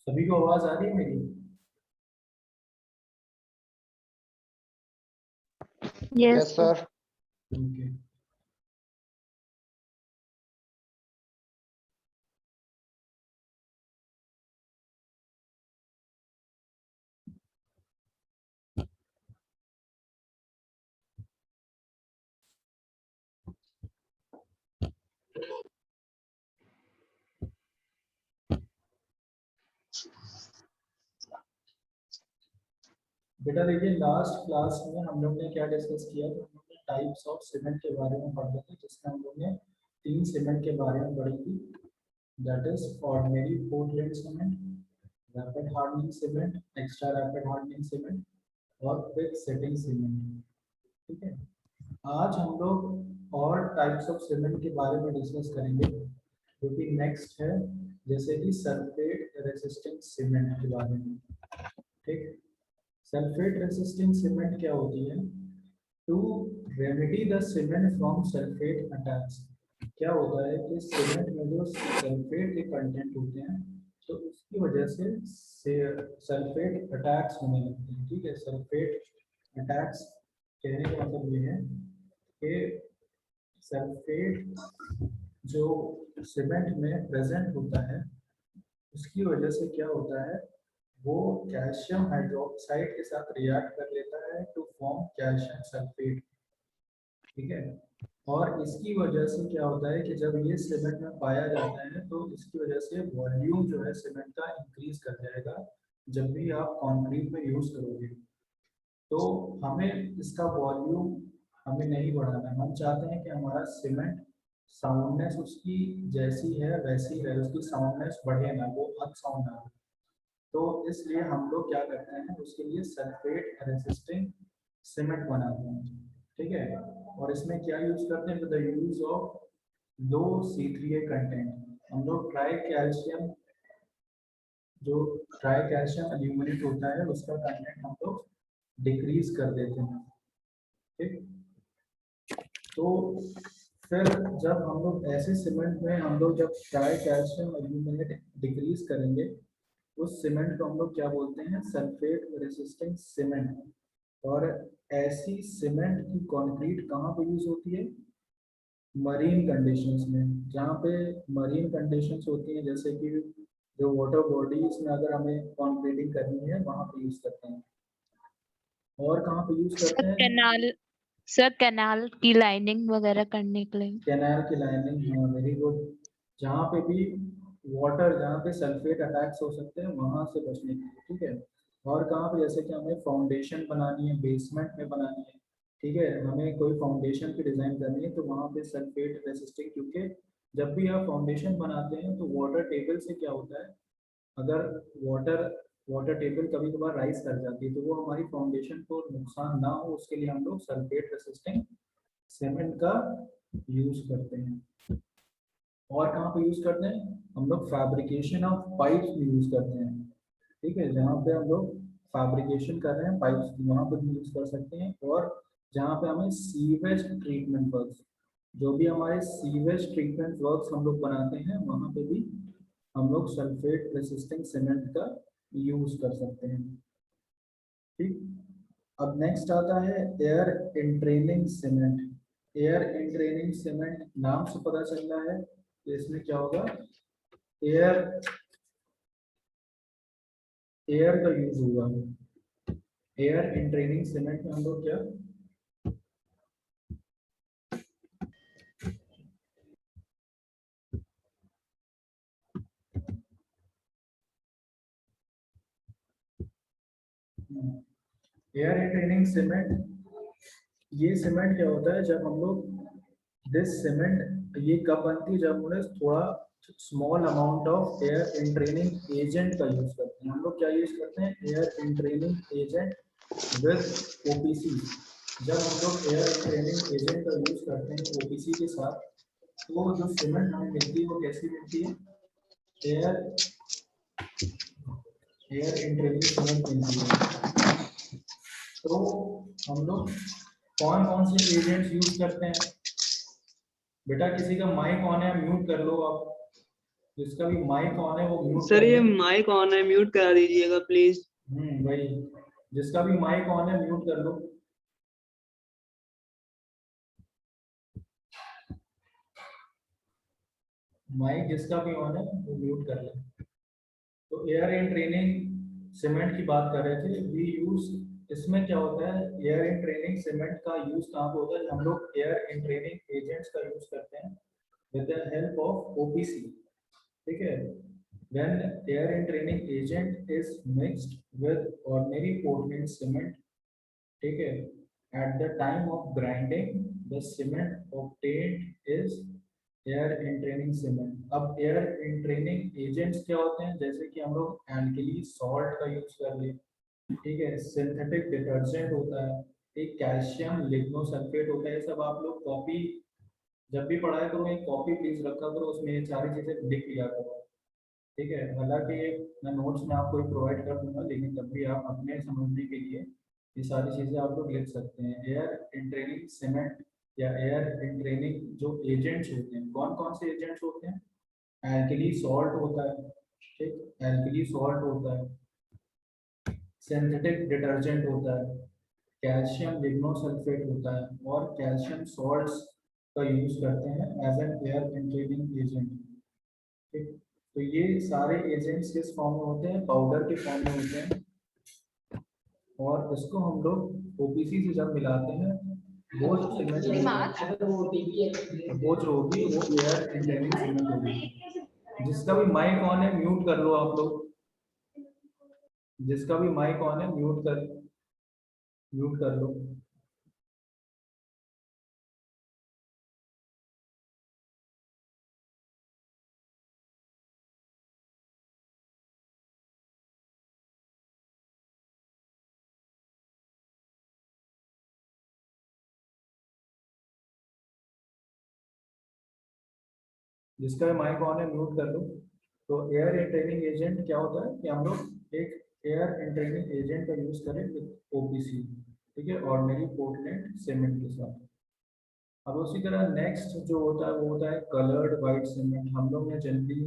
सभी को आवाज आ रही है मेरी? Yes sir. ओके। बेटा देखिए, लास्ट क्लास में हम लोग ने क्या डिस्कस किया, तो हम लोग ने टाइप्स ऑफ सीमेंट के बारे में पढ़े थे, जिसमें हम लोग ने 3 सीमेंट के बारे में पढ़ी थी। That is ordinary Portland cement, rapid hardening cement, extra rapid hardening cement और क्विक सेटिंग सीमेंट। ठीक है, आज हम लोग और टाइप्स ऑफ सीमेंट के बारे में डिस्कस करेंगे, जो कि नेक्स्ट है, जैसे कि सल्फेट रेसिस्टेंट सीमेंट के बारे में। ठीक, सल्फेट रेसिस्टेंट सीमेंट क्या होती है? To remedy the cement from sulphate attacks. क्या होता है कि सीमेंट में जो सल्फेट के कंटेंट होते हैं, तो उसकी वजह से सल्फेट अटैक्स होने लगते हैं। ठीक है, सल्फेट अटैक्स कहने का मतलब ये है कि सल्फेट जो सीमेंट में प्रेजेंट होता है, उसकी वजह से क्या होता है, वो कैल्शियम हाइड्रोक्साइड के साथ रिएक्ट कर लेता है टू फॉर्म कैल्शियम सल्फेट। ठीक है, और इसकी वजह से क्या होता है कि जब ये सीमेंट में पाया जाता है, तो इसकी वजह से वॉल्यूम जो है सीमेंट का इंक्रीज कर जाएगा जब भी आप कंक्रीट में यूज करोगे। तो हमें इसका वॉल्यूम हमें नहीं बढ़ाना है, हम चाहते हैं कि हमारा सीमेंट साउंडनेस उसकी जैसी है वैसी है, उसकी साउंडनेस बढ़े ना, वो अनसाउंड ना हो। तो इसलिए हम लोग क्या करते हैं, उसके लिए सल्फेट रेसिस्टिंग सीमेंट बनाते हैं। ठीक है, और इसमें क्या यूज करते हैं, with the use of low C3A content. हम लोग ट्राई कैल्शियम, जो ट्राई कैल्शियम एल्यूमिनेट होता है, उसका कंटेंट हम लोग डिक्रीज कर देते हैं। ठीक, तो फिर जब हम लोग ऐसे सीमेंट में हम लोग जब ट्राई कैल्शियम एल्यूमिनेट डिक्रीज करेंगे, उस सीमेंट को हम लोग क्या बोलते हैं, सल्फेट रेसिस्टेंट सीमेंट। और ऐसी सीमेंट की कंक्रीट कहाँ पे यूज होती है? मरीन कंडीशंस में। जहाँ पे मरीन कंडीशंस होती हैं, जैसे कि जो वाटर बॉडीज में अगर हमें कंक्रीटिंग करनी है, वहाँ पे यूज करते हैं। और कहाँ पे यूज करते हैं? सर कैनाल की लाइनिंग वगैरह करने के लिए। कैनाल की लाइनिंग, हाँ वेरी गुड। जहाँ पे भी वाटर, जहाँ पे सल्फेट अटैक्स हो सकते हैं, वहाँ से बचने के लिए। ठीक है, और कहाँ पे, जैसे कि हमें फाउंडेशन बनानी है, बेसमेंट में बनानी है, ठीक है, हमें कोई फाउंडेशन की डिजाइन करनी है, तो वहाँ पे सल्फेट रेसिस्टिंग, क्योंकि जब भी आप फाउंडेशन बनाते हैं तो वाटर टेबल से क्या होता है, अगर वाटर वाटर टेबल कभी कभार राइज कर जाती है, तो वो हमारी फाउंडेशन को नुकसान ना हो, उसके लिए हम लोग सल्फेट रेसिस्टिंग सीमेंट का यूज करते हैं। और कहाँ पे यूज करते हैं, हम लोग फैब्रिकेशन ऑफ पाइप्स में यूज करते हैं। ठीक है, जहाँ पे हम लोग फैब्रिकेशन कर रहे हैं पाइप्स की, वहाँ पे भी यूज कर सकते हैं। और जहाँ पे हमें सीवेज ट्रीटमेंट वर्क्स, जो भी हमारे सीवेज ट्रीटमेंट वर्क्स हम लोग बनाते हैं, वहाँ पे भी हम लोग सल्फेट रेसिस्टिंग सीमेंट का यूज कर सकते हैं। ठीक, अब नेक्स्ट आता है air entraining cement. Air entraining cement नाम से पता चल रहा है कि इसमें क्या होगा, एयर एयर का यूज होगा। एयर इंट्रेनिंग सीमेंट में हम लोग क्या, एयर इंट्रेनिंग सीमेंट, ये सीमेंट क्या होता है, जब हम लोग दिस सीमेंट, ये कब बनती है, जब उन्हें थोड़ा small amount of air entraining agent का यूज करते हैं। हम लोग क्या यूज करते हैं, air entraining agent with OPC. जब हम लोग एयर इंट्रेनिंग एजेंट का यूज करते हैं ओपीसी के साथ, तो जो सीमेंट हमें मिलती है वो कैसी मिलती है, एयर एयर इंट्रेनिंग सीमेंट मिलती है। तो हम लोग कौन कौन से एजेंट्स यूज करते हैं? बेटा किसी का माइक ऑन है, म्यूट कर लो आप, जिसका भी माइक ऑन है वो म्यूट सर कर ये ले। माइक ऑन है, म्यूट करा दीजिएगा प्लीज। वही, जिसका भी माइक ऑन है म्यूट कर लो। माइक जिसका भी ऑन है वो म्यूट कर ले। तो एयर इन ट्रेनिंग सीमेंट की बात कर रहे थे, वी यूज, इसमें क्या होता है, एयर इन ट्रेनिंग सीमेंट का यूज कहाँ पे होता है, हम लोग एयर इन ट्रेनिंग एजेंट्स का यूज करते हैं with the help of OPC. ठीक है, when air entraining agent is mixed with ordinary Portland cement, ठीक है, at the time of grinding the cement obtained is air entraining cement। अब air entraining agents क्या होते हैं, जैसे कि हम लोग एल्कली सॉल्ट का यूज कर लिए, ठीक है, सिंथेटिक डिटर्जेंट होता है, एक कैल्शियम लिग्नोसल्फेट होता है। ये सब आप लोग कॉपी जब भी पढ़ाया करो, एक कॉपी प्लीज रखा करो, उसमें ये सारी चीजें लिख लिया करो। ठीक है, हालांकि मैं नोट्स में आपको प्रोवाइड कर दूंगा, लेकिन तब भी आप अपने समझने के लिए ये सारी चीज़ें आप लोग लिख सकते हैं। एयर इंट्रेनिंग सीमेंट या एयर इंट्रेनिंग जो एजेंट्स होते हैं, कौन कौन से एजेंट्स होते हैं, एल्कली सॉल्ट होता है, ठीक, एल्कली सॉल्ट होता है, सिंथेटिक डिटर्जेंट होता है, कैल्शियम लिग्नोसल्फेट होता है, और कैल्शियम सॉल्ट्स का यूज करते हैं as an air entraining agent. ठीक, तो ये सारे एजेंट्स किस फॉर्म में होते हैं, पाउडर के फॉर्म में होते हैं, और इसको हम लोग ओपीसी से जब मिलाते हैं, वो जो सीमेंट वो जो होगी वो एयर इंटेनिंग सीमेंट होगी। जिसका भी माइक ऑन है म्यूट कर लो आप लोग, जिसका भी माइक ऑन है म्यूट कर लो। जिसका भी माइक ऑन है म्यूट कर लो। तो एयर इंट्रेनिंग एजेंट क्या होता है कि हम लोग एक एयर इंट्रेनिंग एजेंट का यूज करें विद ओपीसी, ठीक है, ऑर्डिनरी पोर्टलैंड सीमेंट के साथ। अब उसी तरह नेक्स्ट जो होता है वो होता है कलर्ड वाइट सीमेंट। हम लोग ने जनरली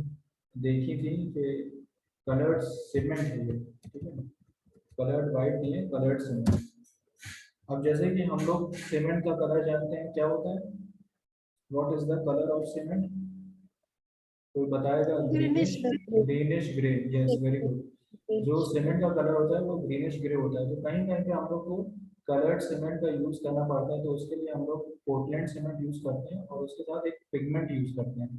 देखी थी कि कलर्ड सीमेंट है ये, ठीक है, कलर्ड वाइट नहीं है, कलर्ड सीमेंट। अब जैसे कि हम लोग सीमेंट का कलर जानते हैं क्या होता है, what is the colour of cement, कोई बताएगा, greenish, greenish grey, yes very good. जो सीमेंट का कलर होता है वो ग्रीनिश ग्रे होता है। तो कहीं कहीं पे हम लोग को कलर्ड सीमेंट का यूज करना पड़ता है, तो उसके लिए हम लोग पोर्टलैंड सीमेंट यूज करते हैं, और उसके साथ एक पिगमेंट यूज करते हैं,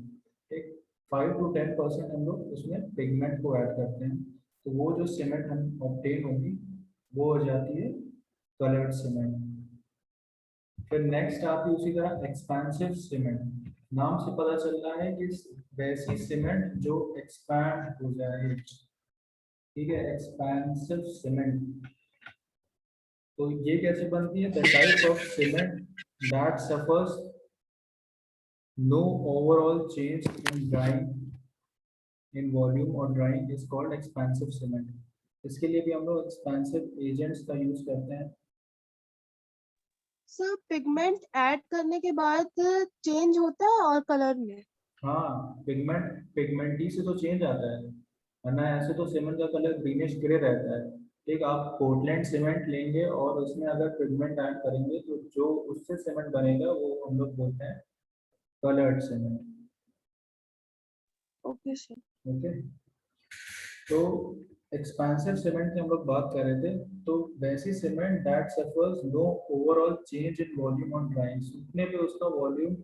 एक 5 to 10% हम लोग उसमें पिगमेंट को ऐड करते हैं। तो वो जो सीमेंट हम ऑब्टेन होगी वो हो जाती है कलर्ड सीमेंट। फिर नेक्स्ट आती है उसी तरह एक्सपेंसिव सीमेंट। नाम से पता चल रहा है कि वैसी सीमेंट जो एक्सपैंड हो जाए, ठीक है, एक्सपेंसिव सीमेंट। तो ये कैसे बनती है, the type of cement that suffers no overall change in drying in volume और drying is called expansive cement. इसके लिए भी हम लोग एक्सपेंसिव एजेंट्स का यूज करते हैं। सर पिगमेंट ऐड करने के बाद चेंज होता है और कलर में? हाँ, पिगमेंटी से तो चेंज आता है, वरना ऐसे तो सीमेंट का कलर ग्रीनिश ग्रे रहता है। ठीक, आप पोर्टलैंड सीमेंट लेंगे और उसमें अगर पिगमेंट ऐड करेंगे तो जो उससे सीमेंट बनेगा वो हम लोग बोलते हैं coloured cement. Okay sir. Okay, तो एक्सपेंसिव सीमेंट की हम लोग बात कर रहे थे। तो वैसी cement that suffers no overall change in volume on drying, सूखने पे उसका वॉल्यूम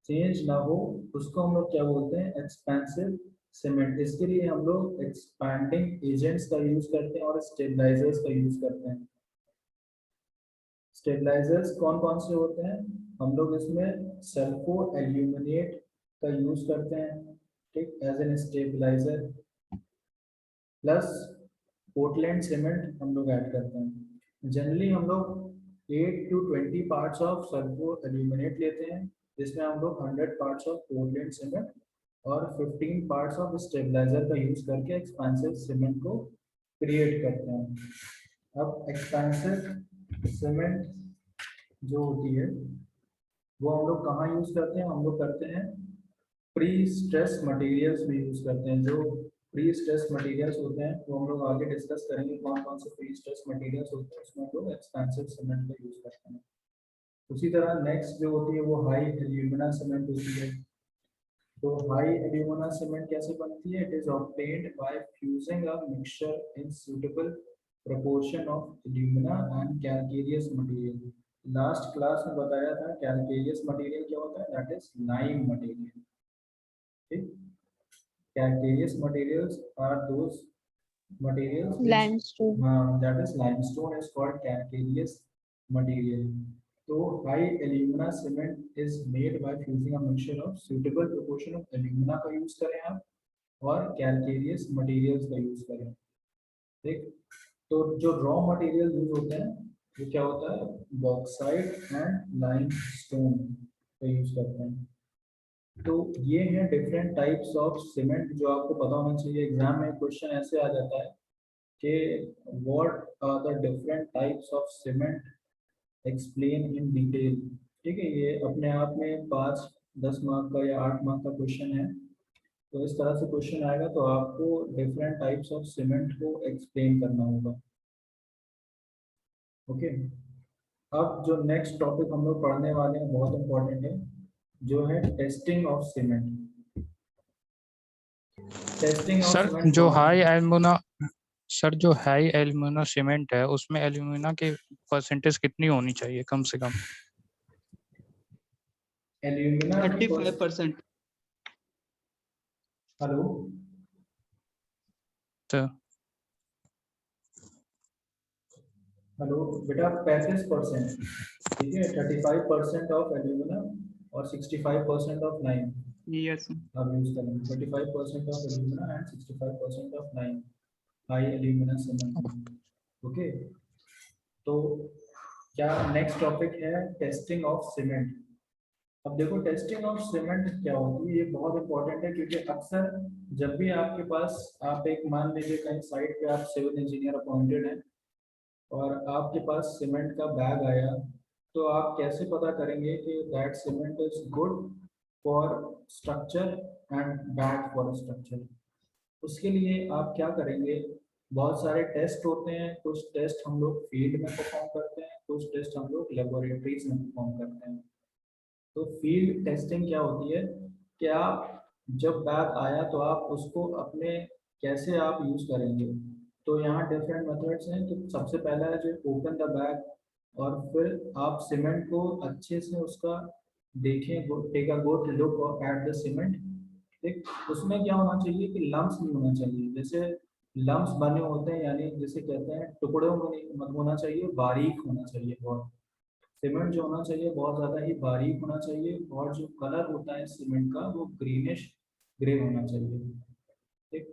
चेंज ना हो, उसको हम लोग क्या बोलते हैं, एक्सपेंसिव सीमेंट। इसके लिए हम लोग एक्सपैंडिंग एजेंट्स का यूज करते हैं और स्टेबलाइजर्स का यूज करते हैं। स्टेबलाइजर्स कौन कौन से होते हैं, हम लोग इसमें सल्फो एल्यूमिनेट का यूज करते हैं, ठीक, as an stabiliser, plus Portland cement हम लोग ऐड करते हैं। जनरली हम लोग 8 to 20 parts of sulpho aluminate लेते हैं, जिसमें हम लोग 100 पार्ट्स ऑफ पोर्टलैंड सीमेंट और 15 पार्ट्स ऑफ स्टेबलाइजर का यूज करके एक्सपेंसिव सीमेंट को क्रिएट करते हैं। अब एक्सपेंसिव सीमेंट जो होती है वो हम लोग कहाँ यूज करते हैं, हम लोग करते हैं प्री स्ट्रेस मटेरियल्स भी यूज करते हैं। जो प्री स्ट्रेस मटेरियल्स होते हैं वो हम लोग आगे डिस्कस करेंगे कौन कौन से प्री स्ट्रेस मटेरियल्स होते हैं, उसमें हम लोग एक्सपेंसिव सीमेंट का यूज करते हैं। उसी तरह नेक्स्ट जो होती है वो हाई एल्यूमिना सीमेंट होती है। तो हाई एल्यूमिना सीमेंट कैसे बनती है? It is obtained by fusing a mixture in suitable proportion of alumina and calcareous material। Last class में बताया था calcareous material क्या होता है, दैट इज lime material। ठीक, calcareous materials are those materials which Limestone. that is limestone is called calcareous material। तो high alumina cement is made by fusing a mixture of suitable proportion of alumina का use करें आप और calcareous materials का use करें। ठीक, तो जो रॉ मटेरियल यूज होते हैं वो क्या होता है, बॉक्साइट एंड लाइमस्टोन का यूज करते हैं। तो ये हैं डिफरेंट टाइप्स ऑफ सीमेंट जो आपको पता होना चाहिए। एग्जाम में क्वेश्चन ऐसे आ जाता है कि what are the different types of cement, explain in detail. ठीक है, ये अपने आप में 5-10 मार्क का या 8 मार्क का क्वेश्चन है। तो इस तरह से क्वेश्चन आएगा तो आपको डिफरेंट टाइप्स ऑफ सीमेंट को एक्सप्लेन करना होगा। ओके, अब जो नेक्स्ट टॉपिक हम लोग पढ़ने वाले हैं बहुत इंपॉर्टेंट है, जो है testing of cement. Testing of sir cement जो हाई एल्यूमिना सर जो हाई एल्यूमिना सीमेंट है उसमें एल्यूमिना की परसेंटेज कितनी होनी चाहिए कम से कम? एल्यूमिना 35%। हेलो तो हेलो बेटा, 35%। ठीक है, 35% ऑफ एल्यूमिना और 65% ऑफ लाइम Yes. आप यूज करेंगे। 35% of alumina and 65% of lime, high alumina cement. Okay, तो क्या नेक्स्ट टॉपिक है टेस्टिंग ऑफ सीमेंट। अब देखो टेस्टिंग ऑफ सीमेंट क्या होती है, ये बहुत इंपॉर्टेंट है क्योंकि अक्सर जब भी आपके पास, आप एक मान लीजिए कहीं साइट पे आप सिविल इंजीनियर अपॉइंटेड हैं और आपके पास सीमेंट का बैग आया, तो आप कैसे पता करेंगे कि that cement is good for structure and bad for structure. उसके लिए आप क्या करेंगे, बहुत सारे टेस्ट होते हैं। कुछ टेस्ट हम लोग फील्ड में परफॉर्म करते हैं, कुछ टेस्ट हम लोग लेबोरेटरीज में परफॉर्म करते हैं। तो फील्ड टेस्टिंग क्या होती है कि आप जब बैग आया तो आप उसको अपने कैसे आप यूज करेंगे। तो यहाँ डिफरेंट मेथड्स हैं। तो सबसे पहला है जो ओपन द बैग और फिर आप सीमेंट को अच्छे से उसका देखें, take a good look at the cement. ठीक, उसमें क्या होना चाहिए कि लम्स नहीं होना चाहिए। जैसे लम्स बने होते हैं यानी जैसे कहते हैं टुकड़ों में नहीं मत होना चाहिए, बारीक होना चाहिए बहुत। सीमेंट जो होना चाहिए बहुत ज़्यादा ही बारीक होना चाहिए और जो कलर होता है सीमेंट का वो ग्रीनिश ग्रे होना चाहिए। ठीक,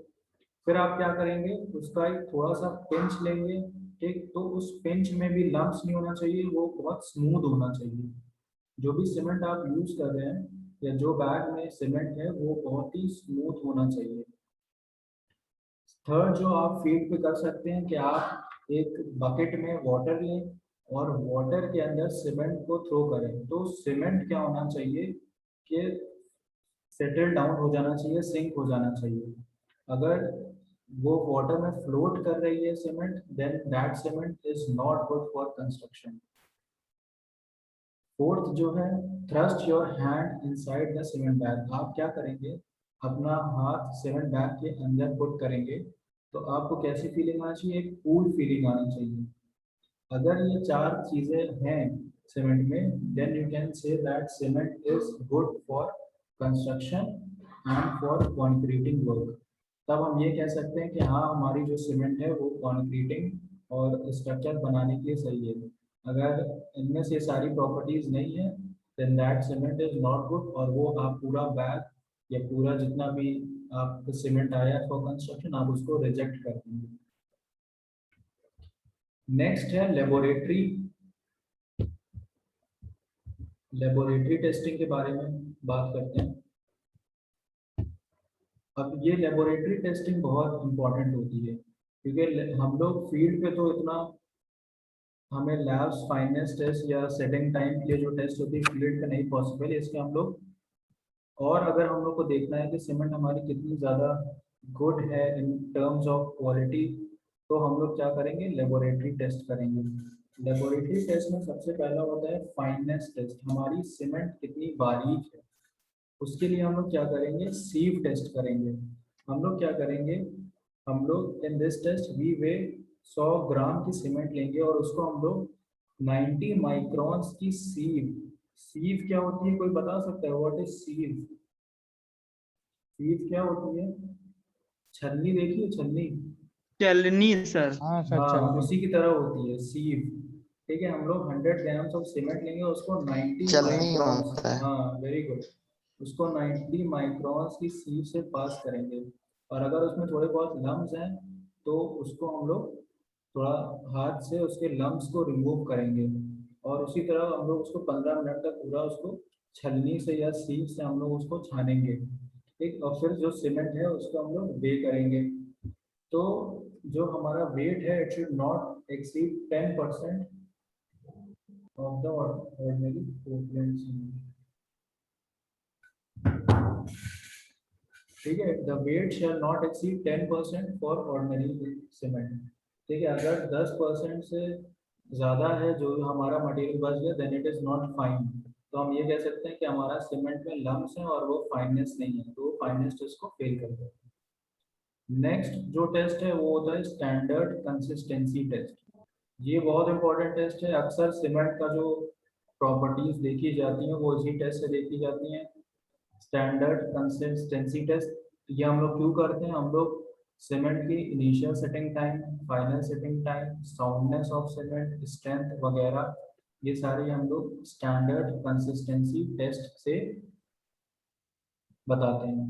फिर आप क्या करेंगे, उसका एक थोड़ा सा पिंच लेंगे। ठीक, तो उस पिंच में भी लम्स नहीं होना चाहिए, वो बहुत स्मूथ होना चाहिए। जो भी सीमेंट आप यूज कर रहे हैं या जो बैग में सीमेंट है वो बहुत ही स्मूथ होना चाहिए। थर्ड जो आप फील्ड पे कर सकते हैं कि आप एक बकेट में वाटर लें और वाटर के अंदर सीमेंट को थ्रो करें। तो सीमेंट क्या होना चाहिए कि सेटल डाउन हो जाना चाहिए, सिंक हो जाना चाहिए। अगर वो वाटर में फ्लोट कर रही है cement, then that cement is not good for construction. Fourth जो है, thrust your hand inside the cement bag. आप क्या करेंगे, अपना हाथ सीमेंट बैग के अंदर पुट करेंगे तो आपको कैसी फीलिंग आना चाहिए, एक कूल फीलिंग आनी चाहिए। अगर ये 4 चीजें हैं सीमेंट में, then you can say that cement is good for construction and for concreting work. तब हम ये कह सकते हैं कि हाँ हमारी जो सीमेंट है वो कॉन्क्रीटिंग और स्ट्रक्चर बनाने के लिए सही है। अगर इनमें से सारी प्रॉपर्टीज नहीं है then that cement is not good, और वो आप पूरा बैग या पूरा जितना भी आप सीमेंट आया फॉर कंस्ट्रक्शन आप उसको रिजेक्ट कर देंगे। नेक्स्ट है लेबोरेटरी। लेबोरेटरी टेस्टिंग के बारे में बात करते हैं। अब ये लेबोरेटरी टेस्टिंग बहुत इंपॉर्टेंट होती है क्योंकि हम लोग फील्ड पे तो इतना, हमें लैब्स फाइनेंस टेस्ट या सेटिंग टाइम के लिए जो टेस्ट होती है फील्ड पे नहीं पॉसिबल है, इसके हम लोग और अगर हम लोग को देखना है कि सीमेंट हमारी कितनी ज़्यादा गुड है इन टर्म्स ऑफ क्वालिटी, तो हम लोग क्या करेंगे, लेबोरेटरी टेस्ट करेंगे। लेबोरेटरी टेस्ट में सबसे पहला होता है फाइननेस टेस्ट, हमारी सीमेंट कितनी बारीक है। उसके लिए हम लोग क्या करेंगे, सीव टेस्ट करेंगे। हम लोग क्या करेंगे, हम लोग इन दिस टेस्ट वी वे 100 ग्राम की सीमेंट लेंगे और उसको हम लोग 90 माइक्रॉन्स की सीव, सीव क्या होती है कोई बता सकता है, व्हाट इज सीव? सीव क्या होती है? छलनी देखिए, छलनी। चलनी सर। हाँ सर हाँ, चल उसी की तरह होती है सीव। ठीक है, हम लोग 100 ग्राम्स ऑफ सीमेंट लेंगे, उसको 90 चलनी माइक्रॉन्स, होता है। हाँ वेरी गुड, उसको 90 माइक्रॉन्स की सीव से पास करेंगे। और अगर उसमें थोड़े बहुत लम्स हैं तो उसको हम लोग थोड़ा हाथ से उसके लम्स को रिमूव करेंगे। और उसी तरह हम लोग उसको 15 मिनट तक पूरा उसको छलनी से या सीव से हम लोग उसको छानेंगे। ठीक, और फिर जो सीमेंट है उसको हम लोग वे करेंगे। तो जो हमारा वेट है it should not exceed 10% of the ordinary Portland cement. ठीक है, the weight shall not exceed 10% for ordinary cement. ठीक है, अगर 10% से ज़्यादा है जो हमारा मटेरियल बच गया then it is not fine. तो हम ये कह सकते हैं कि हमारा सीमेंट में लम्स है और वो फाइननेस नहीं है, तो वो फाइननेस टेस्ट को फेल कर देता है। नेक्स्ट जो टेस्ट है वो होता है स्टैंडर्ड कंसिस्टेंसी टेस्ट। ये बहुत इंपॉर्टेंट टेस्ट है, अक्सर सीमेंट का जो प्रॉपर्टीज देखी जाती हैं वो इसी टेस्ट से देखी जाती हैं। स्टैंडर्ड कंसिस्टेंसी टेस्ट, ये हम लोग क्यों करते हैं, हम लोग सीमेंट की initial setting time, final setting time, soundness of cement, strength वगैरह, ये सारे हम लोग स्टैंडर्ड कंसिस्टेंसी टेस्ट से बताते हैं।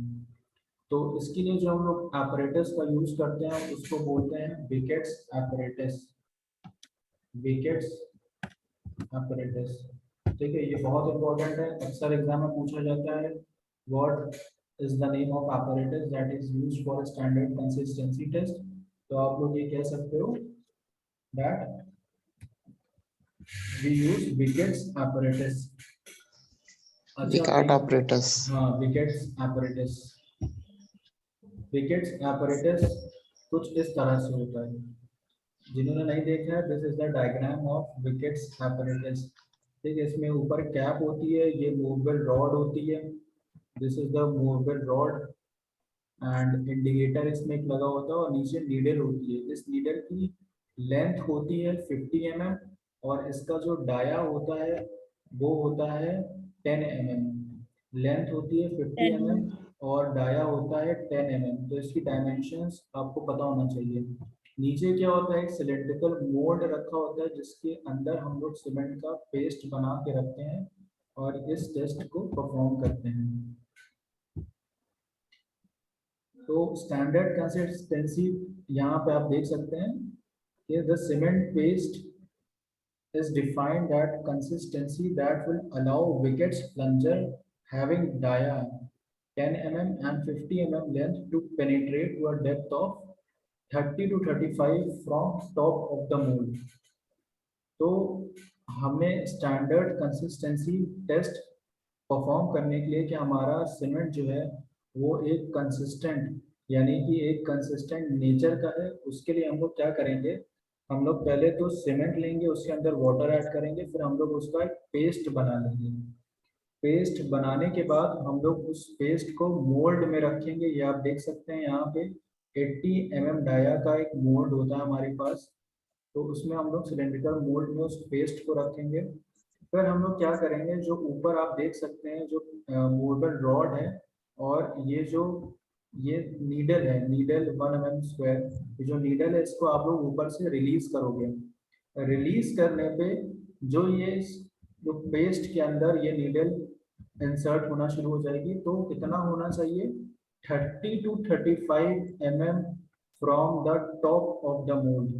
तो इसके लिए जो हम लोग apparatus का यूज करते हैं उसको बोलते हैं बिकेट्स apparatus, बिकेट्स apparatus। ठीक है, ये बहुत इंपॉर्टेंट है, अक्सर एग्जाम में पूछा जाता है what is the name of apparatus that is used for standard consistency test. तो आप लोग ये कह सकते हो that we use Vicat's apparatus। Vicat operators. हाँ, बिकेट्स apparatus। बिकेट्स apparatus कुछ इस तरह से होता है, जिन्होंने नहीं देखा है this is the diagram of wickets apparatus। ठीक है, इसमें ऊपर कैप होती है, ये मूवेबल रॉड होती है, this is the movable rod and indicator इसमें एक लगा होता है और नीचे नीडल होती है। इस नीडल की लेंथ होती है 50 mm और इसका जो डाया होता है वो होता है 10 mm। लेंथ होती है 50 mm और डाया होता है 10 mm। तो इसकी डायमेंशंस आपको पता होना चाहिए। नीचे क्या होता है, एक सिलेंड्रिकल मोल्ड रखा होता है जिसके अंदर हम लोग सीमेंट का पेस्ट बना के रखते हैं और इस टेस्ट को परफॉर्म करते हैं। तो स्टैंडर्ड कंसिस्टेंसी यहाँ पे आप देख सकते हैं कि the cement paste is defined that consistency that will allow wickets plunger having dia 10 mm and 50 mm length to penetrate to a depth of 30 to 35 from top of the mold। तो हमें standard consistency test perform करने के लिए कि हमारा cement जो है वो एक कंसिस्टेंट यानी कि एक कंसिस्टेंट नेचर का है, उसके लिए हम लोग क्या करेंगे, हम लोग पहले तो सीमेंट लेंगे, उसके अंदर वाटर ऐड करेंगे, फिर हम लोग उसका एक पेस्ट बना लेंगे। पेस्ट बनाने के बाद हम लोग उस पेस्ट को मोल्ड में रखेंगे। ये आप देख सकते हैं यहाँ पे 80 mm डाया का एक मोल्ड होता है हमारे पास, तो उसमें हम लोग सिलेंड्रिकल मोल्ड में उस पेस्ट को रखेंगे। फिर हम लोग क्या करेंगे, जो ऊपर आप देख सकते हैं जो मूवेबल रॉड है और ये नीडल है, नीडल 1 mm स्क्वायर, ये जो नीडल है इसको आप लोग ऊपर से रिलीज करोगे। रिलीज करने पे जो पेस्ट के अंदर ये नीडल इंसर्ट होना शुरू हो जाएगी। तो कितना होना चाहिए, 30 to 35 mm from the top of the mould.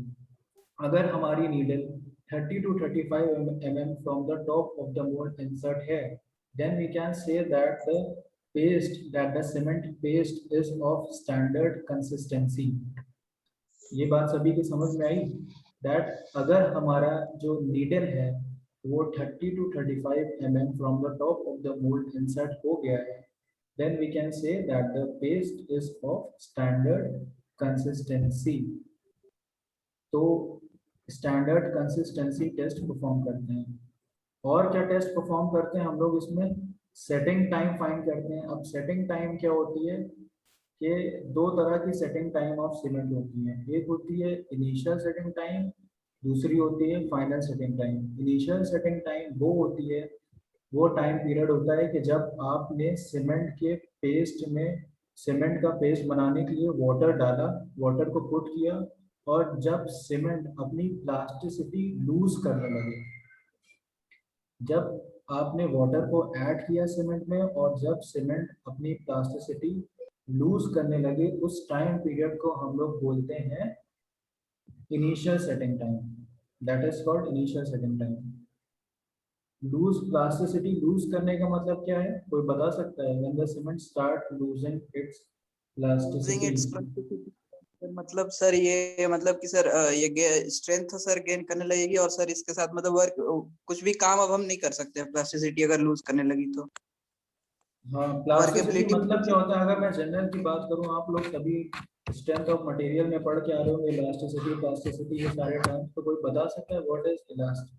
अगर हमारी needle 30 to 35 mm from the top of the mold insert है, then we can say that the cement paste is of standard consistency। ये बात सभी की समझ में आई, that अगर हमारा जो नीडल है वो 30 to 35 mm from the top of the mold insert हो गया है, then we can say that the paste is of standard consistency. तो स्टैंडर्ड कंसिस्टेंसी टेस्ट परफॉर्म करते हैं। और क्या टेस्ट परफॉर्म करते हैं हम लोग इसमें? सेटिंग टाइम फाइंड करते हैं। अब सेटिंग टाइम क्या होती है कि दो तरह की सेटिंग टाइम ऑफ सीमेंट होती है। एक होती है इनिशियल सेटिंग टाइम, दूसरी होती है final setting time. Initial setting time वो होती है, वो टाइम पीरियड होता है कि जब आपने सीमेंट के पेस्ट में सीमेंट का पेस्ट बनाने के लिए वाटर डाला, वाटर को पुट किया, और जब सीमेंट अपनी प्लास्टिसिटी लूज करने लगे, जब आपने वाटर को ऐड किया सीमेंट में और जब सीमेंट अपनी प्लास्टिसिटी लूज करने लगे, उस टाइम पीरियड को हम लोग बोलते हैं initial setting time. That is called initial setting time. Lose plasticity lose करने का मतलब क्या है? कोई बता सकता है? When the cement start losing its Losing its plasticity. plasticity, मतलब सर ये मतलब कि सर ये स्ट्रेंथ सर गेन करने लगेगी, और सर इसके साथ मतलब वर्क कुछ भी काम अब हम नहीं कर सकते प्लास्टिसिटी अगर लूज करने लगी तो। हाँ, प्लास्टिसिटी Workability मतलब क्या होता है? अगर मैं जनरल की बात करूँ, आप लोग सभी स्ट्रेंथ ऑफ मटेरियल में पढ़ के आ रहे होंगे, इलास्टिसिटी, प्लास्टिसिटी, ये सारे टर्म्स। तो कोई बता सकता है what is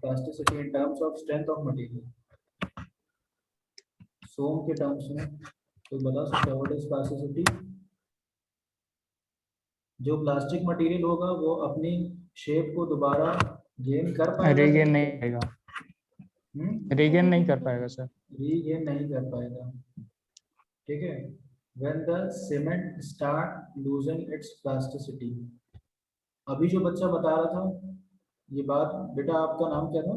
plasticity in terms of strength of material? SOM के टर्म्स में कोई बता सकता है व्हाट इज प्लास्टिसिटी? जो प्लास्टिक मटेरियल होगा वो अपनी शेप को दोबारा गेन कर पाएगा? रीगेन नहीं करेगा, रीगेन नहीं कर पाएगा सर। रीगेन नहीं कर पाएगा, ठीक है। When the cement start losing its plasticity, अभी जो बच्चा बता रहा था ये बात, बेटा आपका नाम क्या था?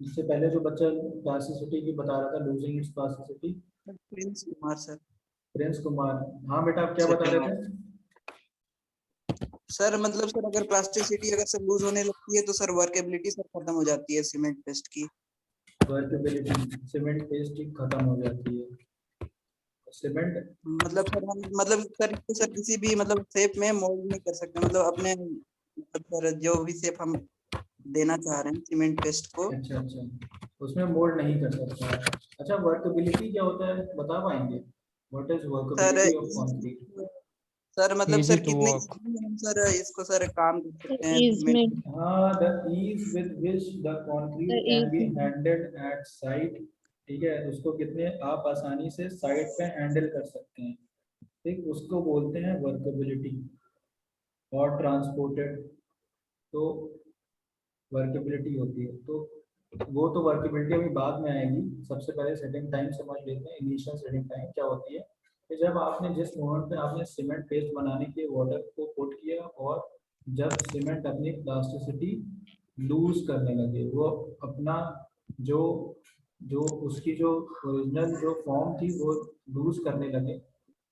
इससे पहले जो बच्चा प्लास्टिसिटी की बता रहा था, losing its plasticity, Prince Kumar sir. Prince Kumar. हाँ बेटा, आप क्या बता रहे थे? सर मतलब सर अगर प्लास्टिसिटी अगर सर लूज होने लगती है तो सर वर्केबिलिटी सर खत्म हो जाती है सीमेंट पेस्ट की। वर्केबिलिटी सीमेंट पेस्ट की खत्म हो जाती है। सीमेंट मतलब सर हम मतलब सर इसको सर किसी भी मतलब शेप में मोल्ड नहीं कर सकते, मतलब अपने मतलब सर जो भी शेप हम देना चाह रहे हैं सीमेंट पेस्ट को। अच्छा अच्छा, उसमें मोल्ड नहीं कर सकता। अच्छा, वर्केबिलिटी क्या होता है बता पाएंगे? What is sir workability of concrete? Sir मतलब Easy सर to कितने work. easily हम सर इसको सर काम कर सकते हैं Ease में सीमेंट। हाँ, the ease with which the concrete can be ease handled at site, ठीक है, उसको कितने आप आसानी से साइट पे हैंडल कर सकते हैं, ठीक, उसको बोलते हैं वर्केबिलिटी। और ट्रांसपोर्टेड तो वर्केबिलिटी होती है, तो वो तो वर्केबिलिटी अभी बाद में आएगी। सबसे पहले सेटिंग टाइम समझ लेते हैं। इनिशियल सेटिंग टाइम क्या होती है कि जब आपने जिस मोमेंट पे आपने सीमेंट पेस्ट बनाने के वाटर को पुट किया और जब सीमेंट अपनी प्लास्टिसिटी लूज करने लगे, वो अपना जो जो उसकी जो ओरिजिनल जो फॉर्म थी वो लूज करने लगे,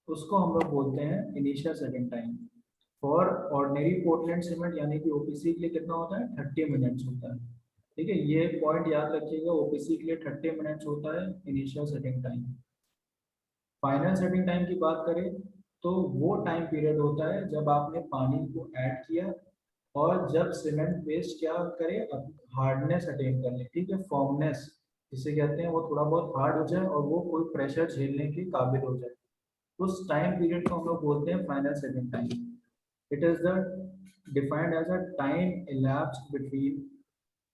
उसको हम लोग बोलते हैं initial setting time. For ordinary Portland cement यानी कि ओपीसी के लिए कितना होता है? 30 मिनट्स होता है, ठीक है। ये पॉइंट याद रखिएगा, ओपीसी के लिए 30 मिनट्स होता है initial setting time. Final setting time की बात करें तो वो टाइम पीरियड होता है जब आपने पानी को ऐड किया और जब सीमेंट पेस्ट क्या करे, हार्डनेस अटेन कर ले, ठीक है, फॉर्मनेस जिसे कहते हैं, वो थोड़ा बहुत हार्ड हो जाए और वो कोई प्रेशर झेलने के काबिल हो जाए, उस टाइम पीरियड को हम लोग बोलते हैं final setting time. It is the defined as a time elapsed between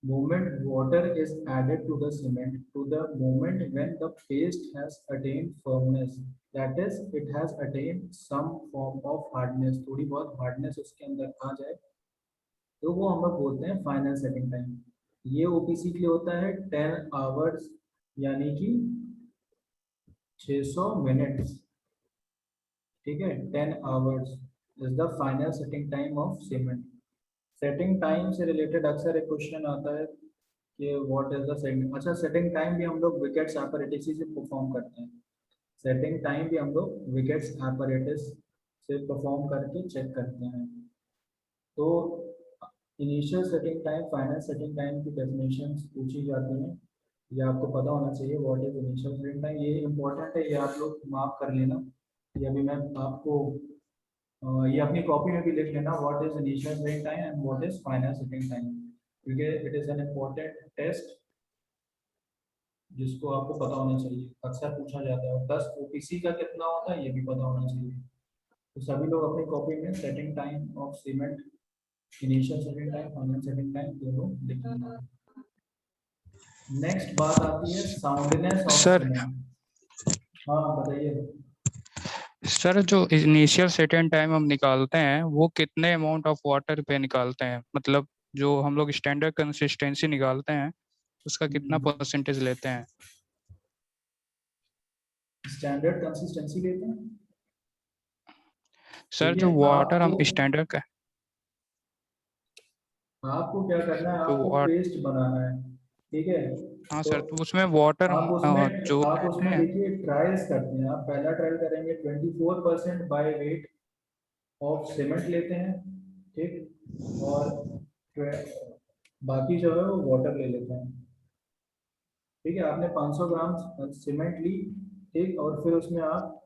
moment water is added to the cement to the moment when the paste has attained firmness, that is it has attained some form of hardness, थोड़ी बहुत hardness उसके अंदर आ जाए, तो वो हम लोग बोलते हैं फाइनल सेटिंग टाइम। ये ओपीसी के लिए होता है 10 आवर्स यानी कि 600 मिनट्स, ठीक है। 10 hours is the final setting time of cement. Setting time से रिलेटेड अक्सर एक क्वेश्चन आता है कि व्हाट इज द सेटिंग। अच्छा, सेटिंग टाइम भी हम लोग विकेट्स apparatus से परफॉर्म करते हैं। सेटिंग टाइम भी हम लोग विकेट्स apparatus से परफॉर्म करके चेक करते हैं। तो initial setting time, final setting time की डेफिनेशंस पूछी जाती हैं, ये आपको पता होना चाहिए what is initial setting time. ये इंपॉर्टेंट है, ये आप लोग मार्क कर लेना। ये अभी मैं आपको ये अपनी कॉपी में भी लिख लेना, what is initial setting time and what is final setting time, क्योंकि it is an important test जिसको आपको पता होना चाहिए, अक्सर पूछा जाता है। प्लस ओपीसी का कितना होता है ये भी पता होना चाहिए। तो सभी लोग अपनी कॉपी में setting time of cement, initial setting time, final setting time दोनों लिख लेना। नेक्स्ट बात आती है साउंडनेस ऑफ सर सीमेंट। हाँ बताइए। सर जो इनिशियल सेटन टाइम हम निकालते हैं वो कितने अमाउंट ऑफ वाटर पे निकालते हैं, मतलब जो हम लोग स्टैंडर्ड कंसिस्टेंसी निकालते हैं उसका कितना परसेंटेज लेते हैं? स्टैंडर्ड कंसिस्टेंसी लेते हैं। सर देखिए जो वाटर हम आपको स्टैंडर्ड का आपको क्या करना है, जो आपको पेस्ट बनाना है, ठीक है। हाँ तो सर, तो उसमें वाटर जो आप लेते उसमें हैं। देखिए ट्रायल्स करते हैं। आप पहला ट्रायल करेंगे 24% बाय वेट ऑफ सीमेंट लेते हैं, ठीक। और बाकी जो है वो वाटर ले लेते हैं, ठीक है। आपने 500 ग्राम सीमेंट ली, ठीक, और फिर उसमें आप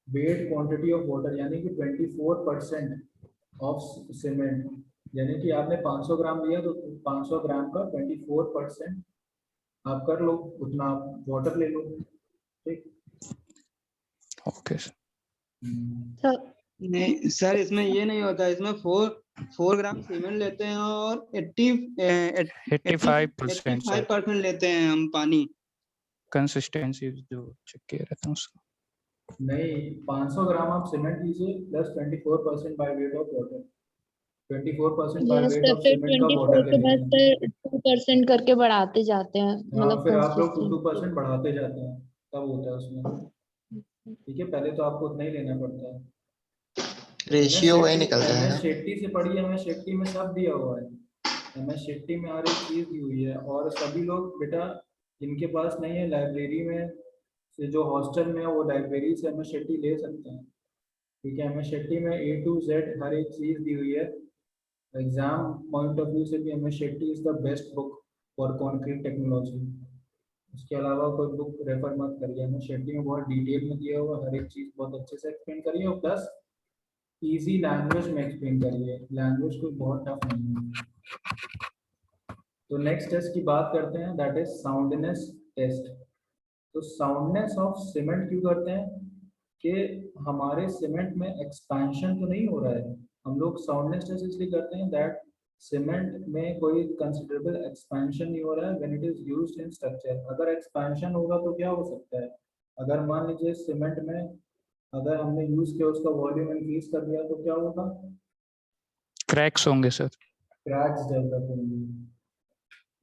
वेट क्वांटिटी ऑफ वाटर यानी कि 24% ऑफ सीमेंट, यानी कि आपने 500 ग्राम लिया तो 500 ग्राम का 24% आप कर लो, उतना आप वाटर ले लो, ठीक। Okay sir. सर नहीं सर, इसमें ये नहीं होता। इसमें 4 ग्राम सीमेंट लेते हैं और 85% सर 85% लेते हैं हम पानी। कंसिस्टेंसी जो चेक किया रहता है उसका। नहीं, 500 ग्राम आप सीमेंट लीजिए plus 24% by weight of water, 24% by yes weight sir, of फिर सीमेंट का 24 वाटर ले के बाद लीजिए। फिर 2% करके बढ़ाते जाते हैं, हाँ, मतलब फिर आप लोग 2% कंसिस्टेंसी। बढ़ाते जाते हैं, तब होता है उसमें, ठीक है। पहले तो आपको उतना ही लेना पड़ता है। रेशियो वही निकल एम एस जाएगा। शेट्टी से पढ़िए, एम एस शेट्टी में सब दिया हुआ है। एम एस शेट्टी में हर एक चीज दी हुई है। और सभी लोग बेटा जिनके पास नहीं है लाइब्रेरी में से, जो हॉस्टल में है वो लाइब्रेरी से एम एस शेट्टी ले सकते हैं, ठीक है। एम एस शेट्टी में A to Z हर एक चीज दी हुई है। एग्जाम पॉइंट ऑफ व्यू से भी M S Shetty is the best book for concrete technology. उसके अलावा कोई बुक रेफर मत करिए, एम एस शेट्टी में बहुत डिटेल में दिया हुआ, हर एक चीज बहुत अच्छे से एक्सप्लेन करिए, और प्लस इजी लैंग्वेज में एक्सप्लेन करिए, लैंग्वेज कोई बहुत टफ नहीं है। तो नेक्स्ट टेस्ट की बात करते हैं, दैट इज साउंडनेस टेस्ट। तो साउंडनेस ऑफ सीमेंट क्यों करते हैं कि हमारे सीमेंट में एक्सपेंशन तो नहीं हो रहा है। हम लोग साउंडनेस टेस्ट इसलिए करते हैं दैट सीमेंट में कोई कंसिडरेबल एक्सपेंशन नहीं हो रहा है when it is used in structure. अगर एक्सपेंशन होगा तो क्या हो सकता है, अगर मान लीजिए सीमेंट में अगर हमने यूज किया उसका वॉल्यूम इंक्रीज कर दिया तो क्या होगा, क्रैक्स होंगे सर। क्रैक्स डेवलप होंगे,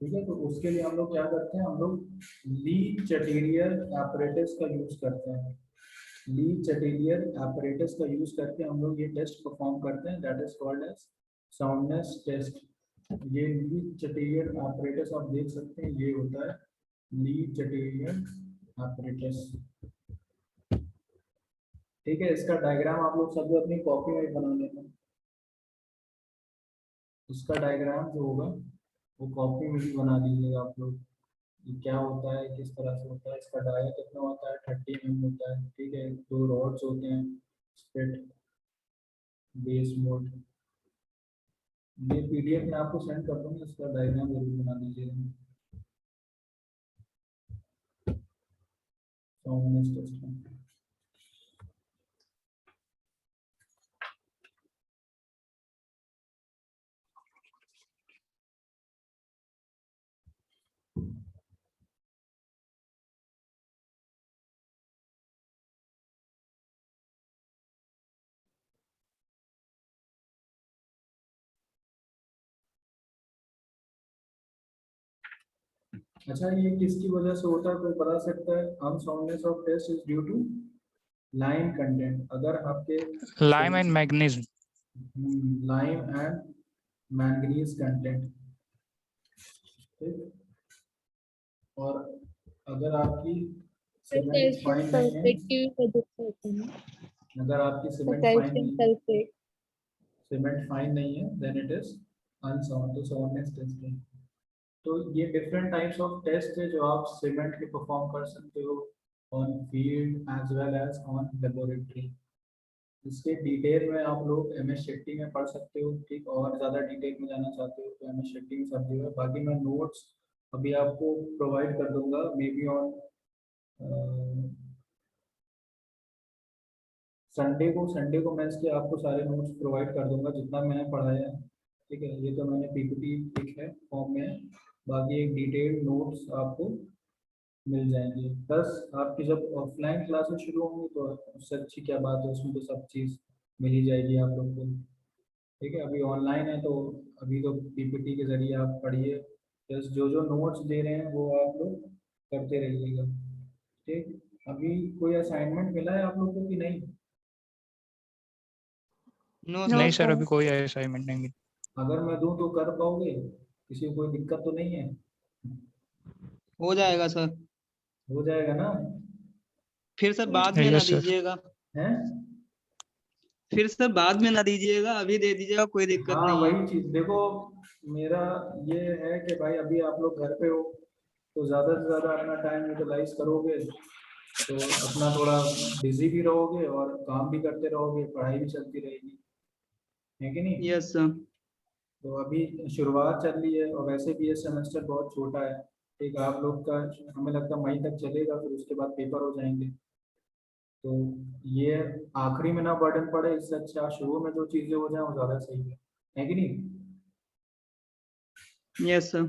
ठीक है। तो उसके लिए हम लोग क्या करते हैं, हम लोग ली चटेरियल एपरेटस का यूज करते हैं। ली चटेरियल एपरेटस का यूज करके हम लोग ये टेस्ट परफॉर्म करते हैं, that is called as soundness test. ये ली चटेरियल एपरेटस आप देख सकते हैं, ये होता है ली चटेरियल एपरेटस, ठीक है। इसका डायग्राम आप लोग सब अपनी कॉपी में बना लेना। इसका डायग्राम जो होगा वो कॉपी में भी बना लीजिएगा आप लोग। ये क्या होता है, किस तरह से होता है, इसका डाया कितना होता है, 30 mm होता है, ठीक है। 2 रॉड्स होते हैं, स्प्लिट बेस मोड। ये पीडीएफ में आपको सेंड कर दूंगा, इसका डायग्राम जरूर बना दीजिएगा। साउंडनेस टेस्ट में अच्छा, ये किसकी वजह से होता है कोई बता सकता है? Unsoundness of test is due to lime content. अगर आपके lime and manganese. Lime and manganese content, ठीक। और अगर आपकी सीमेंट कैल्शियम फाइन नहीं है, सल्फेट की वजह से होता है ना, अगर आपकी तो सीमेंट फाइन कैल्शियम नहीं है, सल्फेट। सीमेंट फाइन नहीं है, देन इट इज अनसाउंड। तो साउंडनेस टेस्ट है। तो ये डिफरेंट टाइप्स ऑफ टेस्ट है जो आप सीमेंट के परफॉर्म कर सकते हो on field as well as on laboratory. इसके डिटेल में आप लोग एम एस शेट्टी में पढ़ सकते हो, ठीक। और ज़्यादा डिटेल में जाना चाहते हो तो एम एस शेट्टी में सब जगह। बाकी मैं नोट्स अभी आपको प्रोवाइड कर दूंगा, मे बी ऑन संडे को मैं इसके आपको सारे नोट्स प्रोवाइड कर दूंगा जितना मैंने पढ़ाया है। ठीक है, ये तो मैंने पीपीटी लिख है फॉर्म में, बाकी एक डिटेल्ड नोट्स आपको मिल जाएंगे। प्लस आपकी जब ऑफलाइन क्लासेस शुरू होंगी तो उससे अच्छी क्या बात है, उसमें तो सब चीज़ मिल ही जाएगी आप लोग को। ठीक है, अभी ऑनलाइन है तो अभी तो पीपीटी के जरिए आप पढ़िए, प्लस जो जो नोट्स दे रहे हैं वो आप लोग करते रहिएगा। ठीक, अभी कोई असाइनमेंट मिला है आप लोग को कि नहीं? नो नहीं सर। सर, अभी कोई असाइनमेंट नहीं मिली। अगर मैं दूं तो कर पाओगे? किसी को कोई दिक्कत तो नहीं है? हो जाएगा सर। हो जाएगा ना? फिर सर बाद में ना यस सर। दीजिएगा, हैं? फिर सर बाद में ना दीजिएगा, अभी दे दीजिएगा, कोई दिक्कत हाँ, नहीं है। वही चीज देखो, मेरा ये है कि भाई अभी आप लोग घर पे हो तो ज्यादा से ज्यादा अपना टाइम यूटिलाइज करोगे तो अपना थोड़ा बिजी भी रहोगे और काम भी करते रहोगे, पढ़ाई भी चलती रहेगी, है कि नहीं? Yes sir. तो अभी शुरुआत चल रही है और वैसे भी ये सेमेस्टर बहुत छोटा है। ठीक, आप लोग का हमें लगता है मई तक चलेगा, फिर उसके बाद पेपर हो जाएंगे। तो ये आखिरी में ना बर्डन पड़े, इससे अच्छा शुरू में जो चीजें हो जाए वो ज्यादा सही है कि नहीं? Yes sir.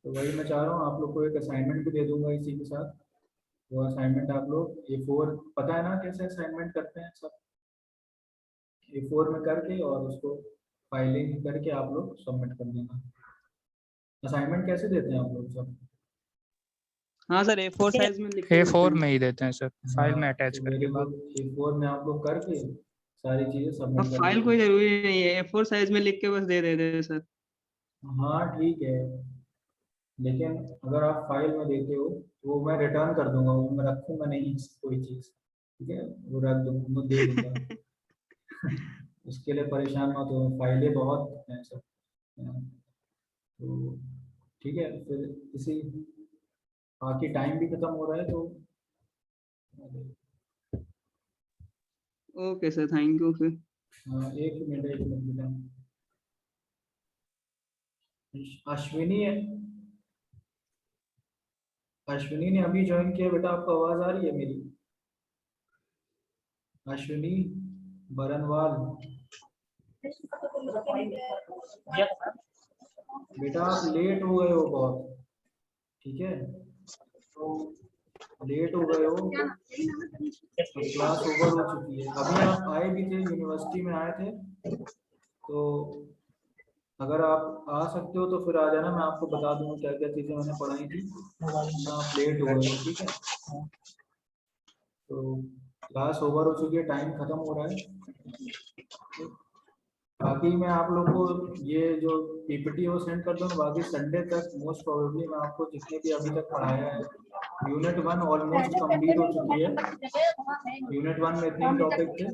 तो वही मैं चाह रहा हूँ, आप लोग को एक असाइनमेंट भी दे दूंगा इसी के साथ। वो असाइनमेंट आप लोग A4, पता है ना कैसे असाइनमेंट करते हैं सब? A4 में करके और उसको फाइलिंग करके आप लोग सबमिट कर देना। असाइनमेंट कैसे देते हैं आप लोग सब? हाँ सर, A4 साइज में लिख के A4 देते हैं। में ही देते हैं सर, फाइल में हाँ, अटैच तो करके वेरी बाद। गुड। A4 में आप लोग करके सारी चीजें अब सबमिट कर फाइल देना। कोई जरूरी नहीं है, A4 साइज में लिख के बस दे देते हैं सर। हाँ ठीक है, लेकिन अगर आप फाइल में देते हो तो वो मैं रिटर्न कर दूंगा, वो मैं रखूंगा नहीं कोई चीज़। ठीक है, वो रख दूंगा, वो दे दूंगा। उसके लिए परेशान मत हो, फाइलें बहुत हैं सब। तो ठीक है, फिर इसी बाकी टाइम भी खत्म हो रहा है तो ओके सर, थैंक यू फिर। एक मिनट बेटा। अश्विनी अश्विनी ने अभी ज्वाइन किया बेटा, आपको आवाज आ रही है मेरी? अश्विनी बरनवाल, बेटा आप लेट हो गए हो बहुत। ठीक है, लेट हो गए हो तो क्लास ओवर हो चुकी है। अभी आप आए भी थे, यूनिवर्सिटी में आए थे, तो अगर आप आ सकते हो तो फिर आ जाना, मैं आपको बता दूंगा क्या क्या चीजें मैंने पढ़ाई थी। आप लेट हो गए हो, ठीक है? तो क्लास ओवर हो चुकी है, टाइम खत्म हो रहा है। बाकी मैं आप लोग को ये जो पीपीटी है वो सेंड कर दूंगा। बाकी संडे तक मोस्ट प्रोबेबली मैं आपको जितने भी अभी तक पढ़ाया है, यूनिट 1 ऑलमोस्ट कंप्लीट हो चुकी है। यूनिट 1 में 3 टॉपिक थे,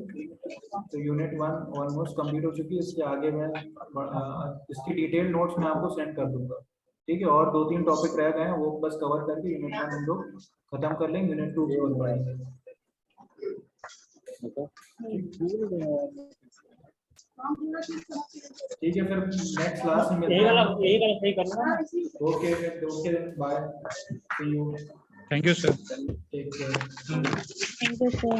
तो यूनिट 1 ऑलमोस्ट कंप्लीट हो चुकी है। इसके आगे मैं इसकी डिटेल नोट्स मैं आपको सेंड कर दूंगा। ठीक है, और 2-3 टॉपिक रह गए हैं, वो बस कवर करके यूनिट 1 हम लोग खत्म कर लेंगे, यूनिट 2 की ओर बढ़ेंगे। ठीक है, फिर नेक्स्ट क्लास में मिलते हैं। Okay okay, bye, see you. Thank you sir. Take care. Thank you, sir.